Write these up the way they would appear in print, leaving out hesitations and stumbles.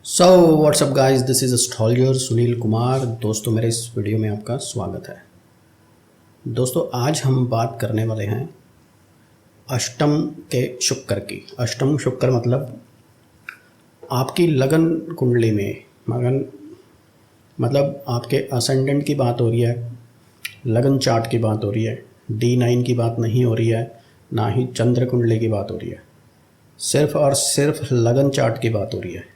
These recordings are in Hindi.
So what's up guys, this is astrologer Sunil Kumar. दोस्तों, मेरे इस वीडियो में आपका स्वागत है। दोस्तों, आज हम बात करने वाले हैं अष्टम के शुक्र की। अष्टम शुक्र मतलब आपकी लगन कुंडली में मतलब आपके असेंडेंट की बात हो रही है, लगन चार्ट की बात हो रही है, D9 की बात नहीं हो रही है, ना ही चंद्र कुंडली की बात हो रही है। सिर्फ और सिर्फ लगन चार्ट की बात हो रही है।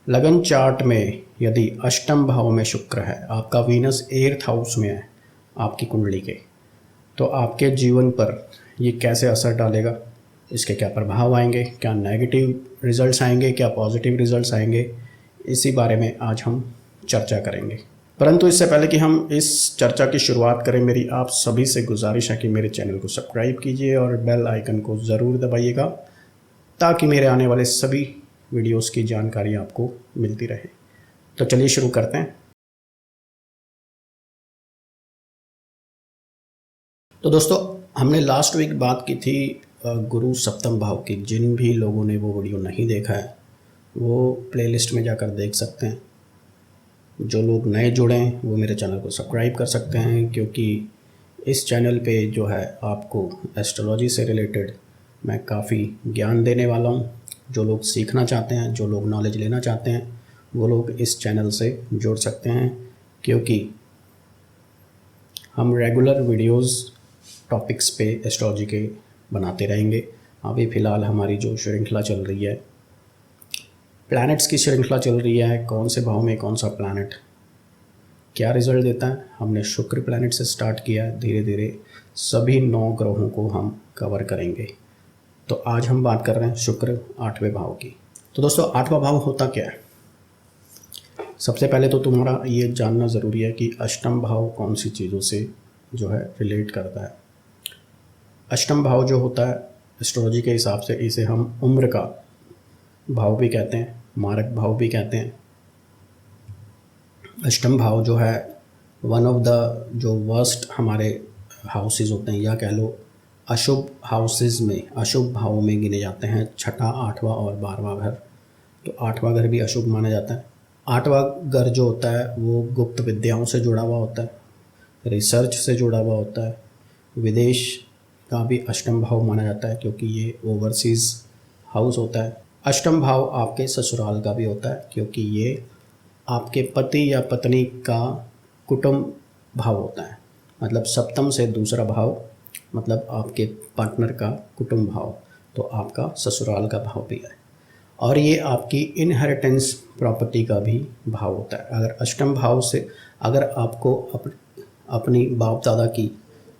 लगन चार्ट में यदि अष्टम भाव में शुक्र है, आपका वीनस 8th हाउस में है आपकी कुंडली के, तो आपके जीवन पर ये कैसे असर डालेगा, इसके क्या प्रभाव आएंगे, क्या नेगेटिव रिजल्ट्स आएंगे, क्या पॉजिटिव रिजल्ट्स आएंगे, इसी बारे में आज हम चर्चा करेंगे। परंतु इससे पहले कि हम इस चर्चा की शुरुआत करें, मेरी आप सभी से गुजारिश है कि मेरे चैनल को सब्सक्राइब कीजिए और बेल आइकन को ज़रूर दबाइएगा ताकि मेरे आने वाले सभी वीडियोस की जानकारी आपको मिलती रहे। तो चलिए शुरू करते हैं। तो दोस्तों, हमने लास्ट वीक बात की थी गुरु सप्तम भाव की। जिन भी लोगों ने वो वीडियो नहीं देखा है वो प्लेलिस्ट में जाकर देख सकते हैं। जो लोग नए जुड़े हैं वो मेरे चैनल को सब्सक्राइब कर सकते हैं, क्योंकि इस चैनल पे जो है आपको एस्ट्रोलॉजी से रिलेटेड मैं काफ़ी ज्ञान देने वाला हूँ। जो लोग सीखना चाहते हैं, जो लोग नॉलेज लेना चाहते हैं, वो लोग इस चैनल से जुड़ सकते हैं, क्योंकि हम रेगुलर वीडियोस टॉपिक्स पे एस्ट्रोलॉजी के बनाते रहेंगे। अभी फ़िलहाल हमारी जो श्रृंखला चल रही है, प्लैनेट्स की श्रृंखला चल रही है, कौन से भाव में कौन सा प्लैनेट क्या रिज़ल्ट देता है। हमने शुक्र प्लैनेट से स्टार्ट किया है, धीरे धीरे सभी 9 ग्रहों को हम कवर करेंगे। तो आज हम बात कर रहे हैं शुक्र 8वें भाव की। तो दोस्तों, 8वां भाव होता क्या है? सबसे पहले तो तुम्हारा ये जानना ज़रूरी है कि अष्टम भाव कौन सी चीज़ों से जो है रिलेट करता है। अष्टम भाव जो होता है एस्ट्रोलॉजी के हिसाब से, इसे हम उम्र का भाव भी कहते हैं, मारक भाव भी कहते हैं। अष्टम भाव जो है वन ऑफ द जो वर्स्ट हमारे हाउसेस होते हैं, या कह लो अशुभ हाउसेस में, अशुभ भावों में गिने जाते हैं। छठा, 8वां और 12वां घर। तो 8वां घर भी अशुभ माना जाता है। 8वां घर जो होता है वो गुप्त विद्याओं से जुड़ा हुआ होता है, रिसर्च से जुड़ा हुआ होता है। विदेश का भी अष्टम भाव माना जाता है, क्योंकि ये ओवरसीज़ हाउस होता है। अष्टम भाव आपके ससुराल का भी होता है, क्योंकि ये आपके पति या पत्नी का कुटुंब भाव होता है। मतलब सप्तम से दूसरा भाव मतलब आपके पार्टनर का कुटुंब भाव, तो आपका ससुराल का भाव भी है। और ये आपकी इनहेरिटेंस प्रॉपर्टी का भी भाव होता है। अगर अष्टम भाव से अगर आपको अपनी बाप दादा की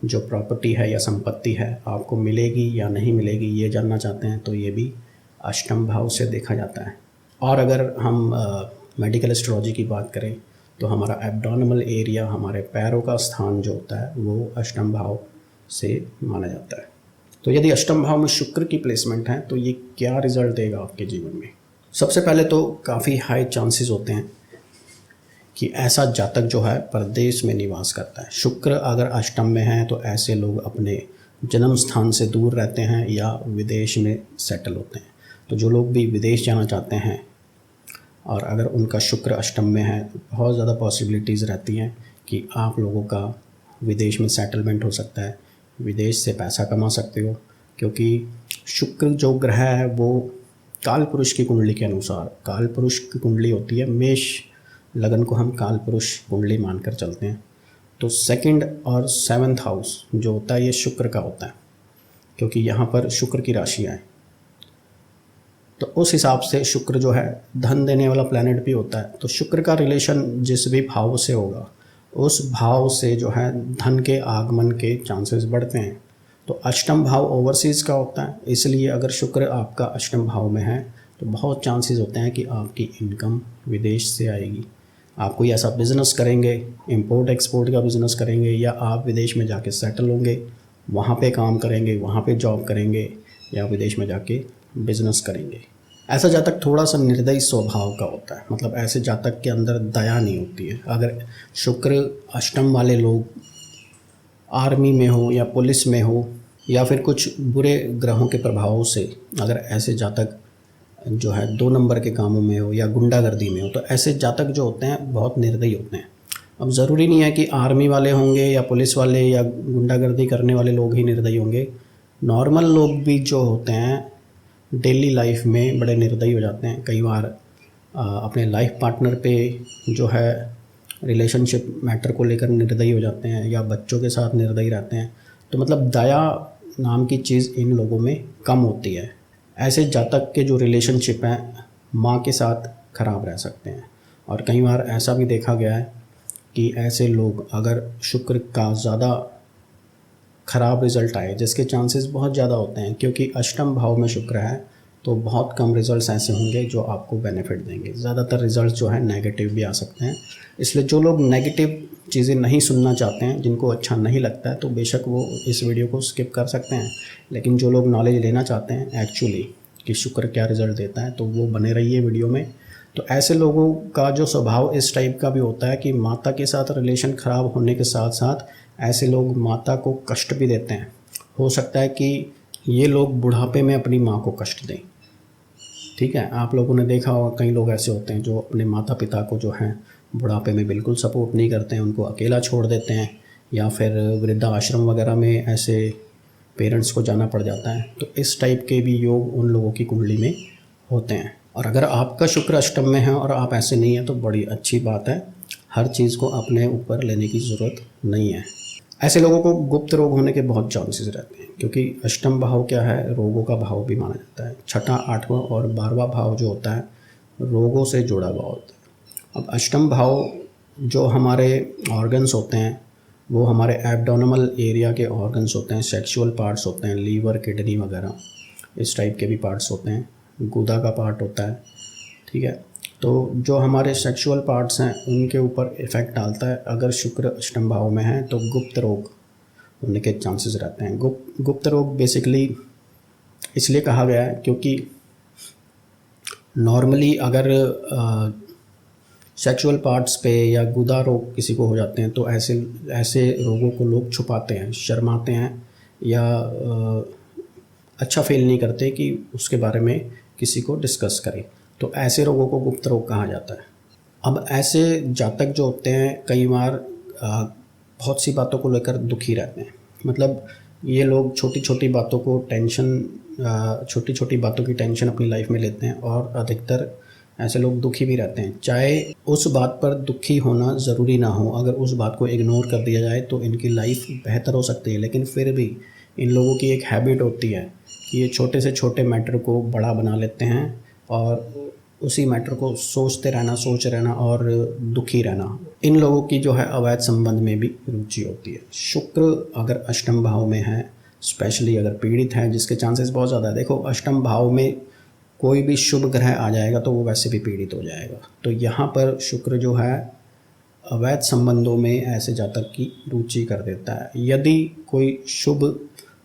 जो प्रॉपर्टी है या संपत्ति है आपको मिलेगी या नहीं मिलेगी, ये जानना चाहते हैं, तो ये भी अष्टम भाव से देखा जाता है। और अगर हम मेडिकल एस्ट्रोलॉजी की बात करें तो हमारा एब्डोमिनल एरिया, हमारे पैरों का स्थान जो होता है वो अष्टम भाव से माना जाता है। तो यदि अष्टम भाव में शुक्र की प्लेसमेंट है तो ये क्या रिजल्ट देगा आपके जीवन में? सबसे पहले तो काफ़ी हाई चांसेस होते हैं कि ऐसा जातक जो है परदेश में निवास करता है। शुक्र अगर अष्टम में है तो ऐसे लोग अपने जन्म स्थान से दूर रहते हैं या विदेश में सेटल होते हैं। तो जो लोग भी विदेश जाना चाहते हैं और अगर उनका शुक्र अष्टम में है तो बहुत ज़्यादा पॉसिबिलिटीज़ रहती हैं कि आप लोगों का विदेश में सेटलमेंट हो सकता है, विदेश से पैसा कमा सकते हो। क्योंकि शुक्र जो ग्रह है वो काल पुरुष की कुंडली के अनुसार, काल पुरुष की कुंडली होती है मेष लगन को हम काल पुरुष कुंडली मानकर चलते हैं। तो 2nd और 7th हाउस जो होता है ये शुक्र का होता है, क्योंकि यहाँ पर शुक्र की राशियाँ हैं। तो उस हिसाब से शुक्र जो है धन देने वाला प्लैनेट भी होता है। तो शुक्र का रिलेशन जिस भी भाव से होगा उस भाव से जो है धन के आगमन के चांसेस बढ़ते हैं। तो अष्टम भाव ओवरसीज़ का होता है, इसलिए अगर शुक्र आपका अष्टम भाव में है तो बहुत चांसेस होते हैं कि आपकी इनकम विदेश से आएगी। आप कोई ऐसा बिज़नेस करेंगे, इंपोर्ट एक्सपोर्ट का बिज़नेस करेंगे, या आप विदेश में जाके सेटल होंगे, वहाँ पे काम करेंगे, वहाँ पे जॉब करेंगे, या विदेश में जाके बिज़नेस करेंगे। ऐसा जातक थोड़ा सा निर्दयी स्वभाव का होता है, मतलब ऐसे जातक के अंदर दया नहीं होती है। अगर शुक्र अष्टम वाले लोग आर्मी में हो या पुलिस में हो या फिर कुछ बुरे ग्रहों के प्रभावों से अगर ऐसे जातक जो है 2 नंबर के कामों में हो या गुंडागर्दी में हो, तो ऐसे जातक जो होते हैं बहुत निर्दयी होते हैं। अब ज़रूरी नहीं है कि आर्मी वाले होंगे या पुलिस वाले या गुंडागर्दी करने वाले लोग ही निर्दयी होंगे। नॉर्मल लोग भी जो होते हैं डेली लाइफ में बड़े निर्दयी हो जाते हैं। कई बार अपने लाइफ पार्टनर पे जो है रिलेशनशिप मैटर को लेकर निर्दयी हो जाते हैं या बच्चों के साथ निर्दयी रहते हैं। तो मतलब दया नाम की चीज़ इन लोगों में कम होती है। ऐसे जातक के जो रिलेशनशिप हैं माँ के साथ ख़राब रह सकते हैं। और कई बार ऐसा भी देखा गया है कि ऐसे लोग अगर शुक्र का ज़्यादा ख़राब रिज़ल्ट आए, जिसके चांसेस बहुत ज़्यादा होते हैं, क्योंकि अष्टम भाव में शुक्र है तो बहुत कम रिज़ल्ट्स ऐसे होंगे जो आपको बेनिफिट देंगे। ज़्यादातर रिज़ल्ट जो है नेगेटिव भी आ सकते हैं। इसलिए जो लोग नेगेटिव चीज़ें नहीं सुनना चाहते हैं, जिनको अच्छा नहीं लगता है, तो बेशक वो इस वीडियो को स्किप कर सकते हैं। लेकिन जो लोग नॉलेज लेना चाहते हैं एक्चुअली कि शुक्र क्या रिज़ल्ट देता है, तो वो बने रहिए वीडियो में। तो ऐसे लोगों का जो स्वभाव इस टाइप का भी होता है कि माता के साथ रिलेशन ख़राब होने के साथ साथ ऐसे लोग माता को कष्ट भी देते हैं। हो सकता है कि ये लोग बुढ़ापे में अपनी माँ को कष्ट दें। ठीक है, आप लोगों ने देखा होगा कई लोग ऐसे होते हैं जो अपने माता पिता को जो है बुढ़ापे में बिल्कुल सपोर्ट नहीं करते हैं, उनको अकेला छोड़ देते हैं या फिर वृद्धाश्रम वगैरह में ऐसे पेरेंट्स को जाना पड़ जाता है। तो इस टाइप के भी योग उन लोगों की कुंडली में होते हैं। और अगर आपका शुक्र अष्टम में है और आप ऐसे नहीं हैं तो बड़ी अच्छी बात है। हर चीज़ को अपने ऊपर लेने की ज़रूरत नहीं है। ऐसे लोगों को गुप्त रोग होने के बहुत चांसेस रहते हैं, क्योंकि अष्टम भाव क्या है, रोगों का भाव भी माना जाता है। छठा, आठवां और 12वां भाव जो होता है रोगों से जुड़ा हुआ होता है। अब अष्टम भाव जो हमारे ऑर्गन्स होते हैं वो हमारे एब्डोमिनल एरिया के ऑर्गन्स होते हैं, सेक्सुअल पार्ट्स होते हैं, लीवर, किडनी वगैरह इस टाइप के भी पार्ट्स होते हैं। गुदा का पार्ट होता है। ठीक है, तो जो हमारे सेक्सुअल पार्ट्स हैं उनके ऊपर इफ़ेक्ट डालता है। अगर शुक्र अष्टम भाव में है तो गुप्त रोग होने के चांसेस रहते हैं। गुप्त रोग बेसिकली इसलिए कहा गया है क्योंकि नॉर्मली अगर सेक्सुअल पार्ट्स पे या गुदा रोग किसी को हो जाते हैं तो ऐसे रोगों को लोग छुपाते हैं, शर्माते हैं या अच्छा फील नहीं करते कि उसके बारे में किसी को डिस्कस करें। तो ऐसे रोगों को गुप्त रोग कहा जाता है। अब ऐसे जातक जो होते हैं कई बार बहुत सी बातों को लेकर दुखी रहते हैं। मतलब ये लोग छोटी छोटी बातों की टेंशन अपनी लाइफ में लेते हैं और अधिकतर ऐसे लोग दुखी भी रहते हैं। चाहे उस बात पर दुखी होना ज़रूरी ना हो, अगर उस बात को इग्नोर कर दिया जाए तो इनकी लाइफ बेहतर हो सकती है। लेकिन फिर भी इन लोगों की एक हैबिट होती है कि ये छोटे से छोटे मैटर को बड़ा बना लेते हैं और उसी मैटर को सोचते रहना और दुखी रहना। इन लोगों की जो है अवैध संबंध में भी रुचि होती है। शुक्र अगर अष्टम भाव में है, स्पेशली अगर पीड़ित है, जिसके चांसेस बहुत ज़्यादा है। देखो, अष्टम भाव में कोई भी शुभ ग्रह आ जाएगा तो वो वैसे भी पीड़ित हो जाएगा। तो यहाँ पर शुक्र जो है अवैध संबंधों में ऐसे जातक की रुचि कर देता है। यदि कोई शुभ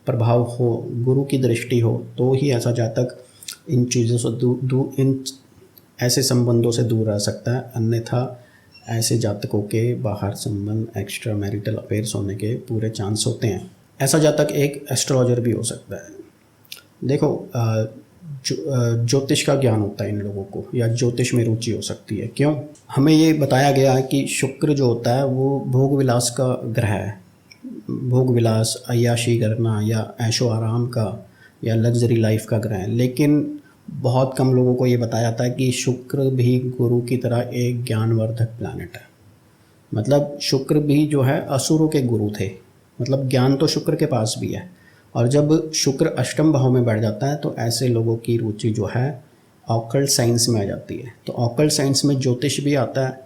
प्रभाव हो, गुरु की दृष्टि हो, तो ही ऐसा जातक इन चीज़ों से इन ऐसे संबंधों से दूर रह सकता है। अन्यथा ऐसे जातकों के बाहर संबंध, एक्स्ट्रा मैरिटल अफेयर्स होने के पूरे चांस होते हैं। ऐसा जातक एक एस्ट्रोलॉजर भी हो सकता है। देखो, ज्योतिष का ज्ञान होता है इन लोगों को, या ज्योतिष में रुचि हो सकती है। क्यों? हमें ये बताया गया है कि शुक्र जो होता है वो भोग विलास का ग्रह है। भोग विलास, अय्याशी करना या ऐशो आराम का या लग्जरी लाइफ का ग्रह है। लेकिन बहुत कम लोगों को ये बताया जाता है कि शुक्र भी गुरु की तरह एक ज्ञानवर्धक प्लैनेट है। मतलब शुक्र भी जो है असुरों के गुरु थे। मतलब ज्ञान तो शुक्र के पास भी है। और जब शुक्र अष्टम भाव में बैठ जाता है तो ऐसे लोगों की रुचि जो है ऑकल्ट साइंस में आ जाती है। तो ऑकल्ट साइंस में ज्योतिष भी आता है।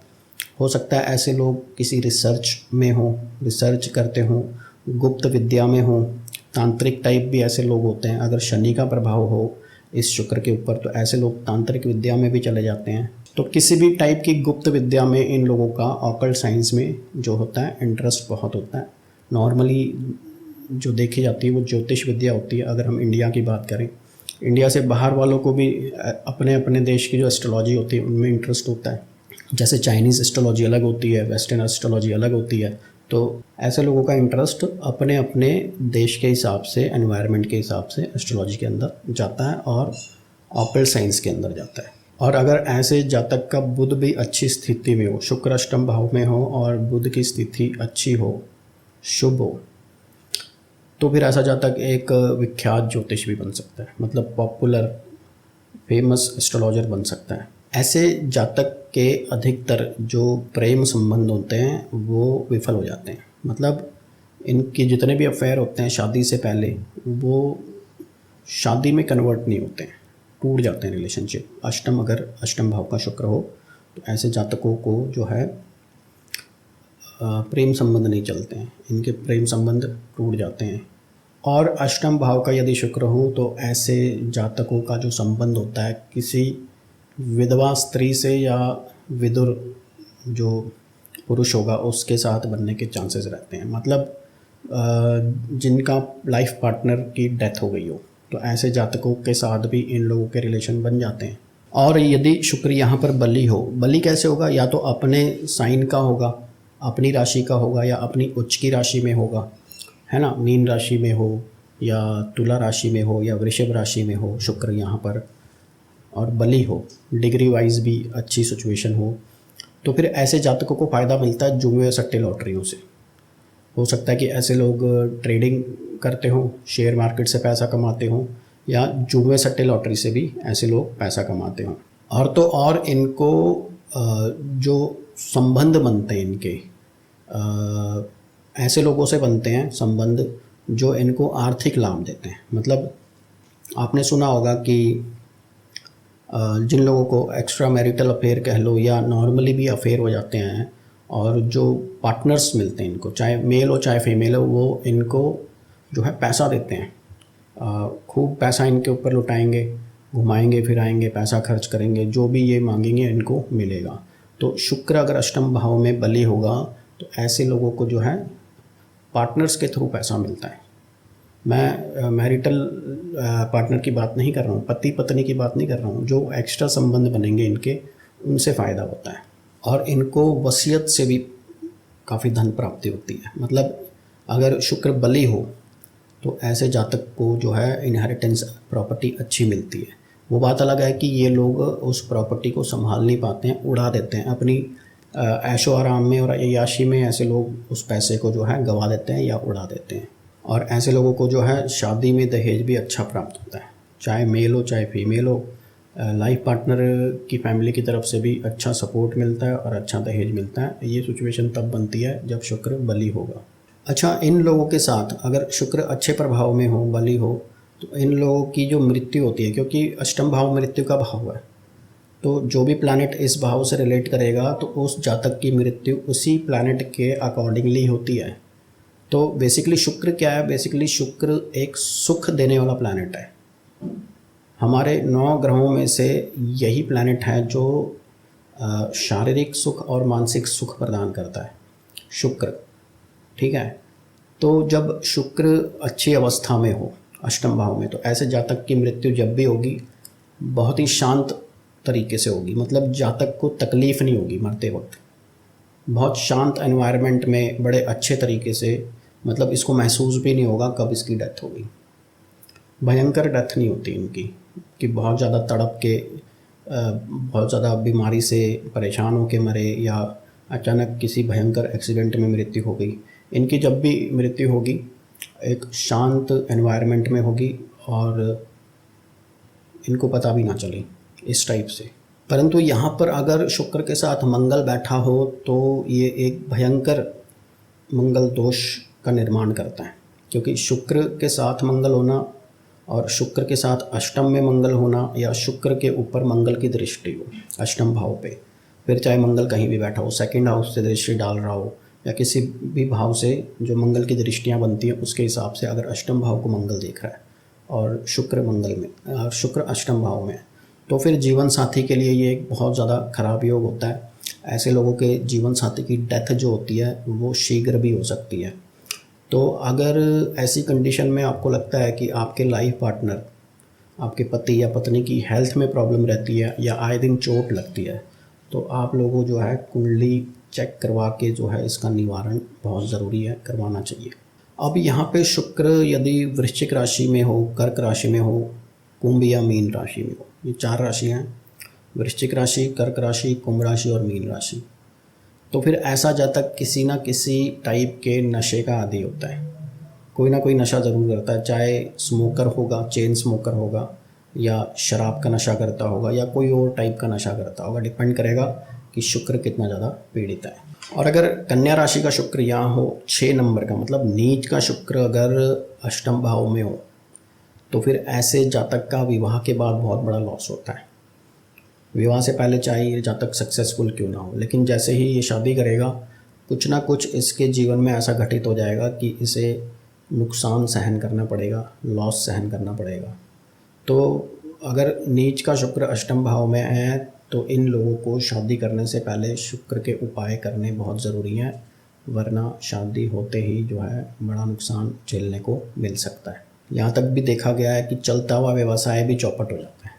हो सकता है ऐसे लोग किसी रिसर्च में हो, रिसर्च करते हों, गुप्त विद्या में हो, तांत्रिक टाइप भी ऐसे लोग होते हैं। अगर शनि का प्रभाव हो इस शुक्र के ऊपर तो ऐसे लोग तांत्रिक विद्या में भी चले जाते हैं। तो किसी भी टाइप की गुप्त विद्या में इन लोगों का ऑकल्ट साइंस में जो होता है इंटरेस्ट बहुत होता है। नॉर्मली जो देखी जाती है वो ज्योतिष विद्या होती है। अगर हम इंडिया की बात करें, इंडिया से बाहर वालों को भी अपने अपने देश की जो एस्ट्रोलॉजी होती है उनमें इंटरेस्ट होता है। जैसे चाइनीज़ एस्ट्रोलॉजी अलग होती है, वेस्टर्न एस्ट्रोलॉजी अलग होती है। तो ऐसे लोगों का इंटरेस्ट अपने अपने देश के हिसाब से, एनवायरनमेंट के हिसाब से एस्ट्रोलॉजी के अंदर जाता है और ऑपल साइंस के अंदर जाता है। और अगर ऐसे जातक का बुध भी अच्छी स्थिति में हो, शुक्र अष्टम भाव में हो और बुध की स्थिति अच्छी हो, शुभ हो, तो फिर ऐसा जातक एक विख्यात ज्योतिष भी बन सकता है, मतलब पॉपुलर फेमस एस्ट्रोलॉजर बन सकता है। ऐसे जातक के अधिकतर जो प्रेम संबंध होते हैं वो विफल हो जाते हैं, मतलब इनके जितने भी अफेयर होते हैं शादी से पहले वो शादी में कन्वर्ट नहीं होते हैं, टूट जाते हैं रिलेशनशिप। अगर अष्टम भाव का शुक्र हो तो ऐसे जातकों को जो है प्रेम संबंध नहीं चलते हैं, इनके प्रेम संबंध टूट जाते हैं। और अष्टम भाव का यदि शुक्र हो तो ऐसे जातकों का जो संबंध होता है किसी विधवा स्त्री से या विदुर जो पुरुष होगा उसके साथ बनने के चांसेस रहते हैं, मतलब जिनका लाइफ पार्टनर की डेथ हो गई हो तो ऐसे जातकों के साथ भी इन लोगों के रिलेशन बन जाते हैं। और यदि शुक्र यहाँ पर बली हो, बली कैसे होगा, या तो अपने साइन का होगा, अपनी राशि का होगा, या अपनी उच्च की राशि में होगा, है ना, मीन राशि में हो या तुला राशि में हो या वृषभ राशि में हो शुक्र यहाँ पर, और बली हो, डिग्री वाइज भी अच्छी सिचुएशन हो फिर ऐसे जातकों को फ़ायदा मिलता है जुए सट्टे लॉटरियों से। हो सकता है कि ऐसे लोग ट्रेडिंग करते हों, शेयर मार्केट से पैसा कमाते हों, या जुए सट्टे लॉटरी से भी ऐसे लोग पैसा कमाते हों। और तो और इनको जो संबंध बनते हैं इनके ऐसे लोगों से बनते हैं संबंध जो इनको आर्थिक लाभ देते हैं। मतलब आपने सुना होगा कि जिन लोगों को एक्स्ट्रा मैरिटल अफेयर कह लो या नॉर्मली भी अफेयर हो जाते हैं और जो पार्टनर्स मिलते हैं इनको, चाहे मेल हो चाहे फीमेल हो, वो इनको जो है पैसा देते हैं, खूब पैसा इनके ऊपर लुटाएंगे, घुमाएंगे फिराएंगे, पैसा खर्च करेंगे, जो भी ये मांगेंगे इनको मिलेगा। तो शुक्र अगर अष्टम भाव में बली होगा तो ऐसे लोगों को जो है पार्टनर्स के थ्रू पैसा मिलता है। मैं मैरिटल पार्टनर की बात नहीं कर रहा हूँ, पति पत्नी की बात नहीं कर रहा हूँ, जो एक्स्ट्रा संबंध बनेंगे इनके उनसे फ़ायदा होता है। और इनको वसीयत से भी काफ़ी धन प्राप्ति होती है। मतलब अगर शुक्र बली हो तो ऐसे जातक को जो है इनहेरिटेंस प्रॉपर्टी अच्छी मिलती है। वो बात अलग है कि ये लोग उस प्रॉपर्टी को संभाल नहीं पाते हैं, उड़ा देते हैं अपनी ऐशो आराम में और अय्याशी में। ऐसे लोग उस पैसे को जो है गंवा देते हैं या उड़ा देते हैं। और ऐसे लोगों को जो है शादी में दहेज भी अच्छा प्राप्त होता है, चाहे मेल हो चाहे फीमेल हो। लाइफ पार्टनर की फैमिली की तरफ से भी अच्छा सपोर्ट मिलता है और अच्छा दहेज मिलता है। ये सिचुएशन तब बनती है जब शुक्र बली होगा। अच्छा, इन लोगों के साथ अगर शुक्र अच्छे प्रभाव में हो, बली हो, तो इन लोगों की जो मृत्यु होती है, क्योंकि अष्टम भाव मृत्यु का भाव है, तो जो भी प्लैनेट इस भाव से रिलेट करेगा तो उस जातक की मृत्यु उसी प्लैनेट के अकॉर्डिंगली होती है। तो बेसिकली शुक्र क्या है? बेसिकली शुक्र एक सुख देने वाला प्लैनेट है। हमारे 9 ग्रहों में से यही प्लैनेट है जो शारीरिक सुख और मानसिक सुख प्रदान करता है, शुक्र। ठीक है, तो जब शुक्र अच्छी अवस्था में हो अष्टम भाव में तो ऐसे जातक की मृत्यु जब भी होगी बहुत ही शांत तरीके से होगी। मतलब जातक को तकलीफ़ नहीं होगी मरते वक्त, बहुत शांत एनवायरनमेंट में बड़े अच्छे तरीके से, मतलब इसको महसूस भी नहीं होगा कब इसकी डेथ होगी। भयंकर डेथ नहीं होती इनकी कि बहुत ज़्यादा तड़प के बहुत ज़्यादा बीमारी से परेशान हो के मरे या अचानक किसी भयंकर एक्सीडेंट में मृत्यु हो गई। इनकी जब भी मृत्यु होगी एक शांत एनवायरनमेंट में होगी और इनको पता भी ना चले, इस टाइप से। परंतु यहाँ पर अगर शुक्र के साथ मंगल बैठा हो तो ये एक भयंकर मंगल दोष का निर्माण करता है, क्योंकि शुक्र के साथ मंगल होना और शुक्र के साथ अष्टम में मंगल होना या शुक्र के ऊपर मंगल की दृष्टि हो अष्टम भाव पे, फिर चाहे मंगल कहीं भी बैठा हो, सेकंड हाउस से दृष्टि डाल रहा हो या किसी भी भाव से जो मंगल की दृष्टियाँ बनती हैं उसके हिसाब से अगर अष्टम भाव को मंगल देख रहा है और शुक्र मंगल में, शुक्र अष्टम भाव में, तो फिर जीवन साथी के लिए ये एक बहुत ज़्यादा खराब योग होता है। ऐसे लोगों के जीवन साथी की डेथ जो होती है वो शीघ्र भी हो सकती है। तो अगर ऐसी कंडीशन में आपको लगता है कि आपके लाइफ पार्टनर, आपके पति या पत्नी की हेल्थ में प्रॉब्लम रहती है या आए दिन चोट लगती है, तो आप लोगों जो है कुंडली चेक करवा के जो है इसका निवारण बहुत ज़रूरी है, करवाना चाहिए। अब यहाँ पे शुक्र यदि वृश्चिक राशि में हो, कर्क राशि में हो कुंभ या मीन राशि में हो। ये 4 राशि हैं, वृश्चिक राशि, कर्क राशि, कुंभ राशि और मीन राशि। तो फिर ऐसा जातक किसी ना किसी टाइप के नशे का आदी होता है, कोई ना कोई नशा ज़रूर करता है, चाहे स्मोकर होगा, चेन स्मोकर होगा, या शराब का नशा करता होगा, या कोई और टाइप का नशा करता होगा। डिपेंड करेगा कि शुक्र कितना ज़्यादा पीड़ित है। और अगर कन्या राशि का शुक्र यहाँ हो 6 नंबर का, मतलब नीच का शुक्र अगर अष्टम भाव में हो, तो फिर ऐसे जातक का विवाह के बाद बहुत बड़ा लॉस होता है। विवाह से पहले चाहे ये जातक सक्सेसफुल क्यों ना हो, लेकिन जैसे ही ये शादी करेगा, कुछ ना कुछ इसके जीवन में ऐसा घटित हो जाएगा कि इसे नुकसान सहन करना पड़ेगा, लॉस सहन करना पड़ेगा। तो अगर नीच का शुक्र अष्टम भाव में है तो इन लोगों को शादी करने से पहले शुक्र के उपाय करने बहुत ज़रूरी हैं, वरना शादी होते ही जो है बड़ा नुकसान झेलने को मिल सकता है। यहाँ तक भी देखा गया है कि चलता हुआ व्यवसाय भी चौपट हो जाता है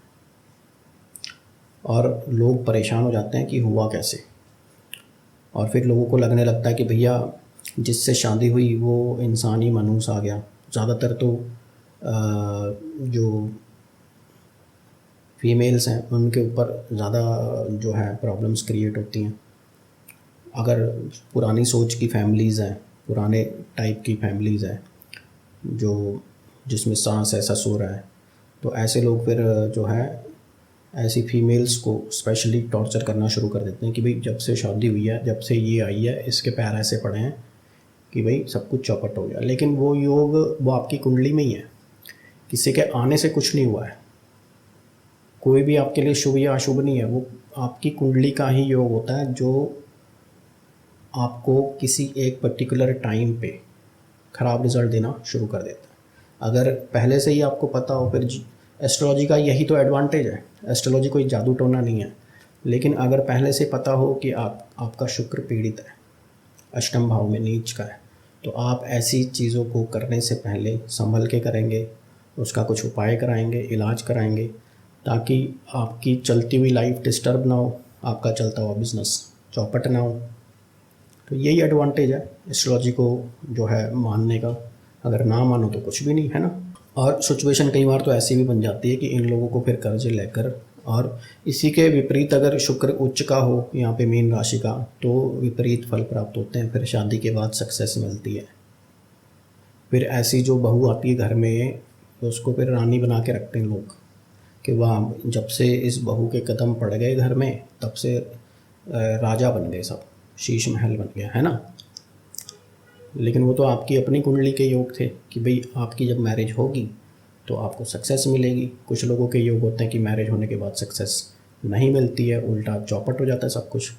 और लोग परेशान हो जाते हैं कि हुआ कैसे। और फिर लोगों को लगने लगता है कि भैया जिससे शादी हुई वो इंसान ही मनहूस आ गया। ज़्यादातर तो जो फीमेल्स हैं उनके ऊपर ज़्यादा जो है प्रॉब्लम्स क्रिएट होती हैं। अगर पुरानी सोच की फैमिलीज़ हैं, पुराने टाइप की फैमिलीज़ हैं जो जिसमें सास है, ससुर है, तो ऐसे लोग फिर जो है ऐसी फीमेल्स को स्पेशली टॉर्चर करना शुरू कर देते हैं कि भाई जब से शादी हुई है, जब से ये आई है, इसके पैर ऐसे पड़े हैं कि भाई सब कुछ चौपट हो गया। लेकिन वो योग वो आपकी कुंडली में ही है, किसी के आने से कुछ नहीं हुआ है। कोई भी आपके लिए शुभ या अशुभ नहीं है, वो आपकी कुंडली का ही योग होता है जो आपको किसी एक पर्टिकुलर टाइम पे ख़राब रिज़ल्ट देना शुरू कर देता है। अगर पहले से ही आपको पता हो, फिर एस्ट्रोलॉजी का यही तो एडवांटेज है। एस्ट्रोलॉजी कोई जादू टोना नहीं है, लेकिन अगर पहले से पता हो कि आपका शुक्र पीड़ित है, अष्टम भाव में नीच का है, तो आप ऐसी चीज़ों को करने से पहले संभल के करेंगे, उसका कुछ उपाय कराएंगे, इलाज कराएंगे, ताकि आपकी चलती हुई लाइफ डिस्टर्ब ना हो, आपका चलता हुआ बिजनेस चौपट ना हो। तो यही एडवांटेज है एस्ट्रोलॉजी को जो है मानने का। अगर ना मानो तो कुछ भी नहीं है ना। और सिचुएशन कई बार तो ऐसी भी बन जाती है कि इन लोगों को फिर कर्जे लेकर, और इसी के विपरीत अगर शुक्र उच्च का हो यहाँ पे मीन राशि का, तो विपरीत फल प्राप्त होते हैं। फिर शादी के बाद सक्सेस मिलती है। फिर ऐसी जो बहू आती है घर में, तो उसको फिर रानी बना के रखते हैं लोग कि वाह, जब से इस बहू के कदम पड़ गए घर में, तब से राजा बन गए, सब शीश महल बन गया, है ना। लेकिन वो तो आपकी अपनी कुंडली के योग थे कि भाई आपकी जब मैरिज होगी तो आपको सक्सेस मिलेगी। कुछ लोगों के योग होते हैं कि मैरिज होने के बाद सक्सेस नहीं मिलती है, उल्टा चौपट हो जाता है सब कुछ।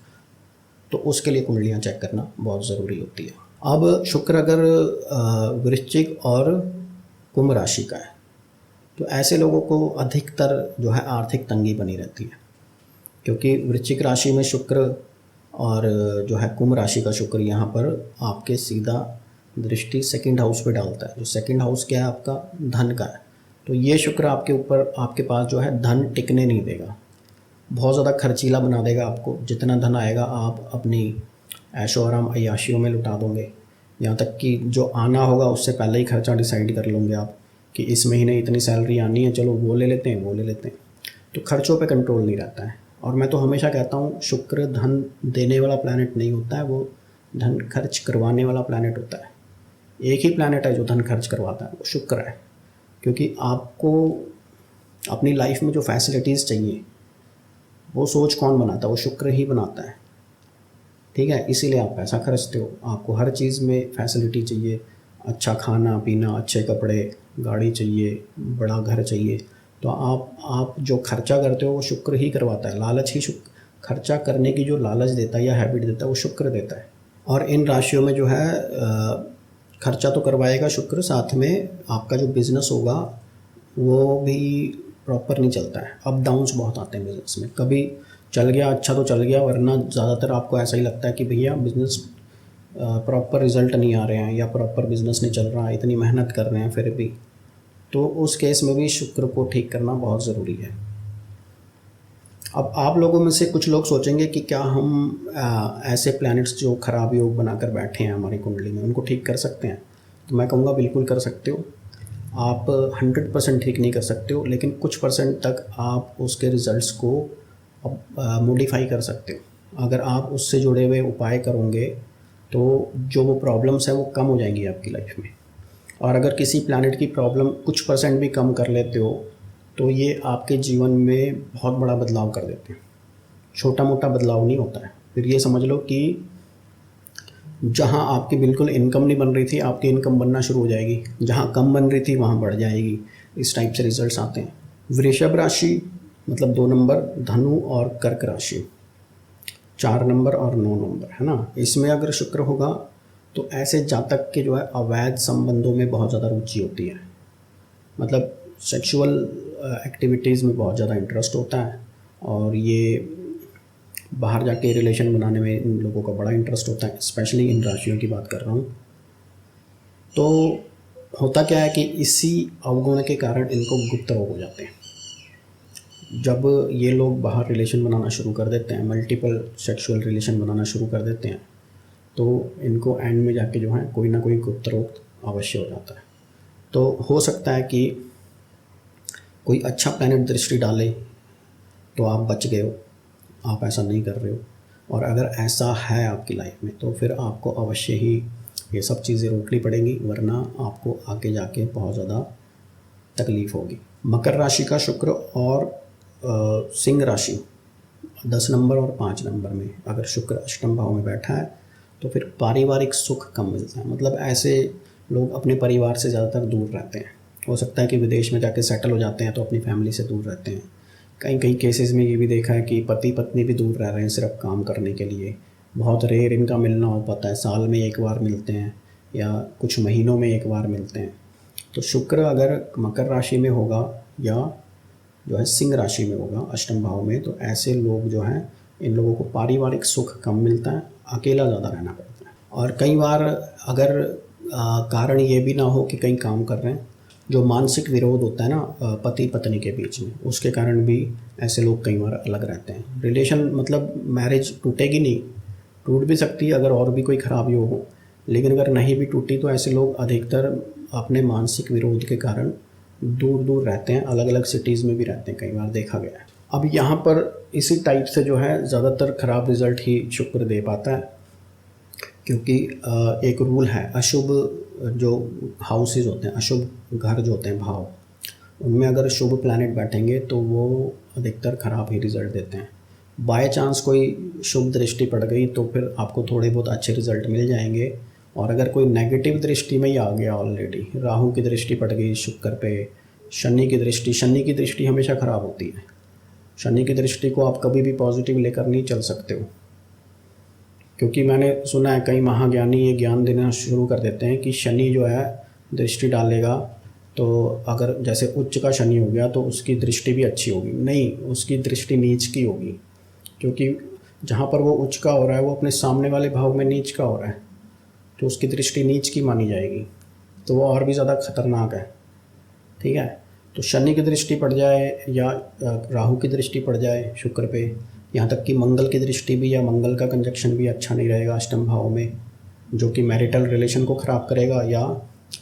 तो उसके लिए कुंडलियाँ चेक करना बहुत ज़रूरी होती है। अब शुक्र अगर वृश्चिक और कुंभ राशि का है, तो ऐसे लोगों को अधिकतर जो है आर्थिक तंगी बनी रहती है, क्योंकि वृश्चिक राशि में शुक्र और जो है कुंभ राशि का शुक्र यहाँ पर आपके सीधा दृष्टि सेकंड हाउस पे डालता है। जो सेकंड हाउस क्या है आपका, धन का है। तो ये शुक्र आपके ऊपर, आपके पास जो है धन टिकने नहीं देगा, बहुत ज़्यादा खर्चीला बना देगा आपको। जितना धन आएगा आप अपनी ऐशो आराम अय्याशियों में लुटा दोगे, यहाँ तक कि जो आना होगा उससे पहले ही खर्चा डिसाइड कर लोगे आप कि इस महीने इतनी सैलरी आनी है, चलो वो ले लेते हैं, वो ले लेते हैं। तो खर्चों पे कंट्रोल नहीं रहता है। और मैं तो हमेशा कहता हूँ शुक्र धन देने वाला प्लैनेट नहीं होता है, वो धन खर्च करवाने वाला प्लैनेट होता है। एक ही प्लैनेट है जो धन खर्च करवाता है, वो शुक्र है। क्योंकि आपको अपनी लाइफ में जो फैसिलिटीज़ चाहिए वो सोच कौन बनाता है, वो शुक्र ही बनाता है, ठीक है। इसीलिए आप पैसा खर्चते हो, आपको हर चीज़ में फैसिलिटी चाहिए, अच्छा खाना पीना, अच्छे कपड़े, गाड़ी चाहिए, बड़ा घर चाहिए। तो आप जो खर्चा करते हो वो शुक्र ही करवाता है। लालच ही शुक्र, खर्चा करने की जो लालच देता है या हैबिट देता है वो शुक्र देता है। और इन राशियों में जो है खर्चा तो करवाएगा शुक्र, साथ में आपका जो बिज़नेस होगा वो भी प्रॉपर नहीं चलता है। अप डाउन्स बहुत आते हैं बिज़नेस में। कभी चल गया अच्छा तो चल गया, वरना ज़्यादातर आपको ऐसा ही लगता है कि भैया बिज़नेस प्रॉपर रिज़ल्ट नहीं आ रहे हैं या प्रॉपर बिज़नेस नहीं चल रहा, इतनी मेहनत कर रहे हैं फिर भी। तो उस केस में भी शुक्र को ठीक करना बहुत ज़रूरी है। अब आप लोगों में से कुछ लोग सोचेंगे कि क्या हम ऐसे प्लैनेट्स जो खराब योग बनाकर बैठे हैं हमारी कुंडली में, उनको ठीक कर सकते हैं? तो मैं कहूँगा बिल्कुल कर सकते हो। आप 100% ठीक नहीं कर सकते हो, लेकिन कुछ परसेंट तक आप उसके रिज़ल्ट्स को मॉडिफाई कर सकते हो। अगर आप उससे जुड़े हुए उपाय करोगे तो जो वो प्रॉब्लम्स हैं वो कम हो जाएंगी आपकी लाइफ में। और अगर किसी प्लैनेट की प्रॉब्लम कुछ परसेंट भी कम कर लेते हो तो ये आपके जीवन में बहुत बड़ा बदलाव कर देते हैं। छोटा मोटा बदलाव नहीं होता है। फिर ये समझ लो कि जहाँ आपकी बिल्कुल इनकम नहीं बन रही थी, आपकी इनकम बनना शुरू हो जाएगी। जहाँ कम बन रही थी वहाँ बढ़ जाएगी। इस टाइप से रिजल्ट्स आते हैं। वृषभ राशि मतलब 2 नंबर, धनु और कर्क राशि 4 नंबर और 9 नंबर, है ना। इसमें अगर शुक्र होगा तो ऐसे जातक के जो है अवैध संबंधों में बहुत ज़्यादा रुचि होती है। मतलब सेक्सुअल एक्टिविटीज़ में बहुत ज़्यादा इंटरेस्ट होता है और ये बाहर जाके रिलेशन बनाने में इन लोगों का बड़ा इंटरेस्ट होता है। स्पेशली इन राशियों की बात कर रहा हूँ। तो होता क्या है कि इसी अवगुण के कारण इनको गुप्त रोग हो जाते हैं। जब ये लोग बाहर रिलेशन बनाना शुरू कर देते हैं, मल्टीपल सेक्सुअल रिलेशन बनाना शुरू कर देते हैं, तो इनको एंड में जाके जो है कोई ना कोई गुप्त रोग अवश्य हो जाता है। तो हो सकता है कि कोई अच्छा प्लैनेट दृष्टि डाले तो आप बच गए हो, आप ऐसा नहीं कर रहे हो। और अगर ऐसा है आपकी लाइफ में तो फिर आपको अवश्य ही ये सब चीज़ें रोकनी पड़ेंगी, वरना आपको आगे जाके बहुत ज़्यादा तकलीफ़ होगी। मकर राशि का शुक्र और सिंह राशि 10 नंबर और 5 नंबर में अगर शुक्र अष्टम भाव में बैठा है तो फिर पारिवारिक सुख कम मिलता है। मतलब ऐसे लोग अपने परिवार से ज़्यादातर दूर रहते हैं। हो सकता है कि विदेश में जाके सेटल हो जाते हैं तो अपनी फैमिली से दूर रहते हैं। कई कई केसेस में ये भी देखा है कि पति पत्नी भी दूर रह रहे हैं सिर्फ काम करने के लिए। बहुत रेयर इनका मिलना हो पाता है, साल में एक बार मिलते हैं या कुछ महीनों में एक बार मिलते हैं। तो शुक्र अगर मकर राशि में होगा या जो है सिंह राशि में होगा अष्टम भाव में, तो ऐसे लोग जो हैं इन लोगों को पारिवारिक सुख कम मिलता है, अकेला ज़्यादा रहना पड़ता है। और कई बार अगर कारण ये भी ना हो कि कहीं काम कर रहे हैं, जो मानसिक विरोध होता है ना पति पत्नी के बीच में, उसके कारण भी ऐसे लोग कई बार अलग रहते हैं। रिलेशन मतलब मैरिज टूटेगी नहीं, टूट भी सकती है अगर और भी कोई खराबी हो, लेकिन अगर नहीं भी टूटी तो ऐसे लोग अधिकतर अपने मानसिक विरोध के कारण दूर दूर रहते हैं, अलग अलग सिटीज़ में भी रहते हैं, कई बार देखा गया है। अब यहाँ पर इसी टाइप से जो है ज़्यादातर ख़राब रिज़ल्ट ही शुक्र दे पाता है, क्योंकि एक रूल है, अशुभ जो हाउसेज होते हैं, अशुभ घर जो होते हैं भाव, उनमें अगर शुभ प्लैनेट बैठेंगे तो वो अधिकतर ख़राब ही रिज़ल्ट देते हैं। बाय चांस कोई शुभ दृष्टि पड़ गई तो फिर आपको थोड़े बहुत अच्छे रिज़ल्ट मिल जाएंगे। और अगर कोई नेगेटिव दृष्टि में ही आ गया, ऑलरेडी राहु की दृष्टि पड़ गई शुक्र पे, शनि की दृष्टि हमेशा ख़राब होती है। शनि की दृष्टि को आप कभी भी पॉजिटिव लेकर नहीं चल सकते हो, क्योंकि मैंने सुना है कई महाज्ञानी ये ज्ञान देना शुरू कर देते हैं कि शनि जो है दृष्टि डालेगा तो अगर जैसे उच्च का शनि हो गया तो उसकी दृष्टि भी अच्छी होगी। नहीं, उसकी दृष्टि नीच की होगी, क्योंकि जहाँ पर वो उच्च का हो रहा है वो अपने सामने वाले भाव में नीच का हो रहा है, तो उसकी दृष्टि नीच की मानी जाएगी, तो वो और भी ज़्यादा खतरनाक है। ठीक है, तो शनि की दृष्टि पड़ जाए या राहु की दृष्टि पड़ जाए शुक्र पे, यहाँ तक कि मंगल की दृष्टि भी या मंगल का कंजक्शन भी अच्छा नहीं रहेगा अष्टम भाव में, जो कि मैरिटल रिलेशन को ख़राब करेगा या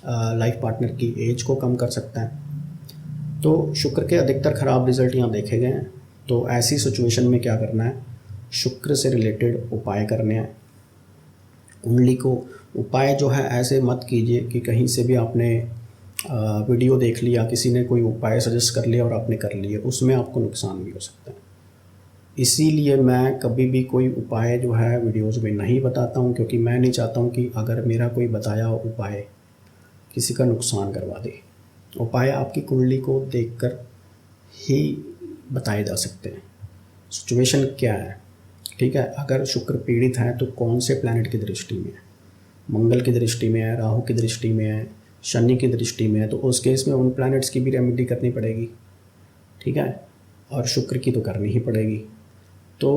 लाइफ पार्टनर की एज को कम कर सकता है। तो शुक्र के अधिकतर ख़राब रिजल्ट यहाँ देखे गए हैं। तो ऐसी सिचुएशन में क्या करना है, शुक्र से रिलेटेड उपाय करने हैं। कुंडली को उपाय जो है ऐसे मत कीजिए कि कहीं से भी आपने वीडियो देख लिया, किसी ने कोई उपाय सजेस्ट कर लिया और आपने कर लिए, उसमें आपको नुकसान भी हो सकता है। इसीलिए मैं कभी भी कोई उपाय जो है वीडियोस में नहीं बताता हूँ, क्योंकि मैं नहीं चाहता हूँ कि अगर मेरा कोई बताया उपाय किसी का नुकसान करवा दे। उपाय आपकी कुंडली को देखकर ही बताए जा सकते हैं, सिचुएशन क्या है। ठीक है, अगर शुक्र पीड़ित है तो कौन से प्लैनेट की दृष्टि में है, मंगल की दृष्टि में है, राहु की दृष्टि में है, शनि की दृष्टि में है, तो उस केस में उन प्लैनेट्स की भी रेमेडी करनी पड़ेगी। ठीक है, और शुक्र की तो करनी ही पड़ेगी। तो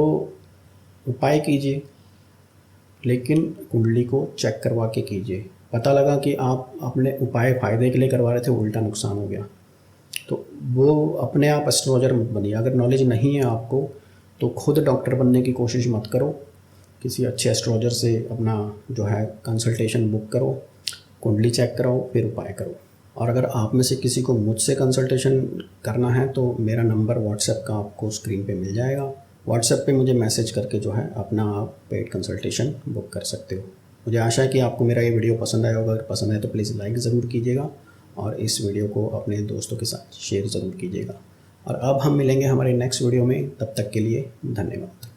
उपाय कीजिए, लेकिन कुंडली को चेक करवा के कीजिए। पता लगा कि आप अपने उपाय फ़ायदे के लिए करवा रहे थे, उल्टा नुकसान हो गया, तो वो अपने आप एस्ट्रोलॉजर मत बनिए। अगर नॉलेज नहीं है आपको तो खुद डॉक्टर बनने की कोशिश मत करो, किसी अच्छे एस्ट्रोलॉजर से अपना जो है कंसल्टेशन बुक करो, कुंडली चेक कराओ, फिर उपाय करो। और अगर आप में से किसी को मुझसे कंसल्टेशन करना है तो मेरा नंबर व्हाट्सएप का आपको स्क्रीन पे मिल जाएगा। व्हाट्सएप पे मुझे मैसेज करके जो है अपना आप पेड कंसल्टेशन बुक कर सकते हो। मुझे आशा है कि आपको मेरा ये वीडियो पसंद आया होगा। अगर पसंद आए तो प्लीज़ लाइक ज़रूर कीजिएगा और इस वीडियो को अपने दोस्तों के साथ शेयर ज़रूर कीजिएगा। और अब हम मिलेंगे हमारे नेक्स्ट वीडियो में, तब तक के लिए धन्यवाद।